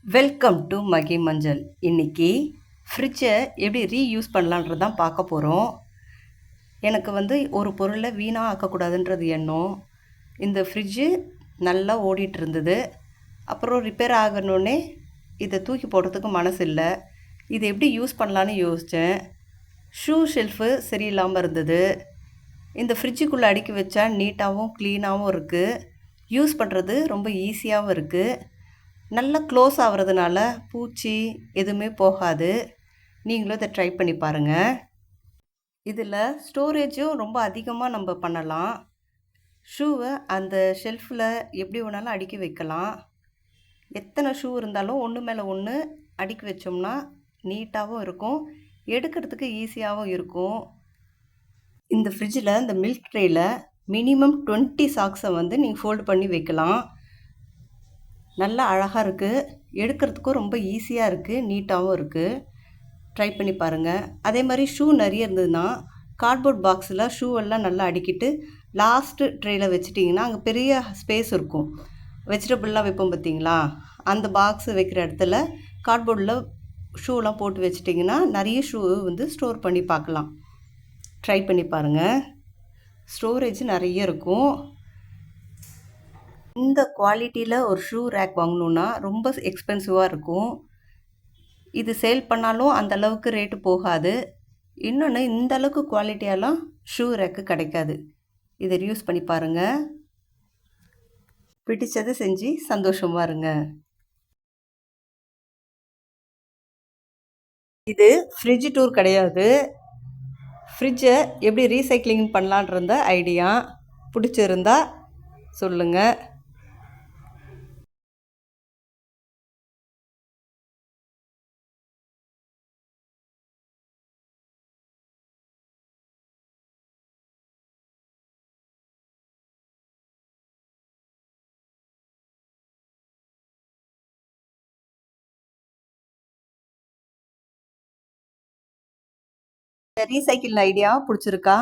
Welcome to மகி மஞ்சள். இன்னைக்கு ஃப்ரிட்ஜை எப்படி ரீயூஸ் பண்ணலான்றது தான் பார்க்க போகிறோம். எனக்கு ஒரு பொருளை வீணாக ஆக்கக்கூடாதுன்றது எண்ணம். இந்த ஃப்ரிட்ஜு நல்லா ஓடிட்டு இருந்தது. அப்புறம் ரிப்பேர் ஆகணுன்னே இதை தூக்கி போடுறதுக்கு மனசு இல்லை. இதை எப்படி யூஸ் பண்ணலான்னு யோசித்தேன். ஷூ ஷெல்ஃபு சரியில்லாமல் இருந்தது. இந்த ஃப்ரிட்ஜுக்குள்ளே அடுக்கி வச்சா நீட்டாகவும் க்ளீனாகவும் இருக்குது. யூஸ் பண்ணுறது ரொம்ப ஈஸியாகவும் இருக்குது. நல்லா க்ளோஸ் ஆகிறதுனால பூச்சி எதுவுமே போகாது. நீங்களும் இதை ட்ரை பண்ணி பாருங்கள். இதில் ஸ்டோரேஜும் ரொம்ப அதிகமாக நம்ம பண்ணலாம். ஷூவை அந்த ஷெல்ஃபில் எப்படி வேணாலும் அடுக்கி வைக்கலாம். எத்தனை ஷூ இருந்தாலும் ஒன்று மேலே ஒன்று அடுக்கி வச்சோம்னா நீட்டாகவும் இருக்கும், எடுக்கிறதுக்கு ஈஸியாகவும் இருக்கும். இந்த ஃப்ரிட்ஜில் இந்த மில்க் ட்ரேயில் மினிமம் 20 சாக்ஸை நீங்கள் ஃபோல்டு பண்ணி வைக்கலாம். நல்லா அழகாக இருக்குது, எடுக்கிறதுக்கும் ரொம்ப ஈஸியாக இருக்குது, நீட்டாகவும் இருக்குது. ட்ரை பண்ணி பாருங்கள். அதே மாதிரி ஷூ நிறைய இருந்ததுன்னா கார்ட்போர்ட் பாக்ஸில் ஷூவெல்லாம் நல்லா அடுக்கிட்டு லாஸ்ட்டு ட்ரேயில் வச்சிட்டிங்கன்னா அங்கே பெரிய ஸ்பேஸ் இருக்கும். வெஜிடபிள்லாம் வைப்போம் பார்த்தீங்களா, அந்த பாக்ஸு வைக்கிற இடத்துல கார்ட்போர்டில் ஷூலாம் போட்டு வச்சிட்டிங்கன்னா நிறைய ஷூ ஸ்டோர் பண்ணி பார்க்கலாம். ட்ரை பண்ணி பாருங்கள். ஸ்டோரேஜ் நிறைய இருக்கும். இந்த குவாலிட்டியில் ஒரு ஷூ ரேக் வாங்கணுன்னா ரொம்ப எக்ஸ்பென்சிவாக இருக்கும். இது சேல் பண்ணாலும் அந்தளவுக்கு ரேட்டு போகாது. இன்னொன்று, இந்த அளவுக்கு குவாலிட்டியெல்லாம் ஷூ ரேக்கு கிடைக்காது. இதை யூஸ் பண்ணி பாருங்கள். பிடிச்சதை செஞ்சு சந்தோஷமாக இருங்க. இது ஃப்ரிட்ஜ் டூர் கிடையாது. ஃப்ரிட்ஜை எப்படி ரீசைக்ளிங் பண்ணலான்ற ஐடியா. பிடிச்சிருந்தா சொல்லுங்கள். ரீசைக்கிள் ஐடியா பிடிச்சிருக்கா?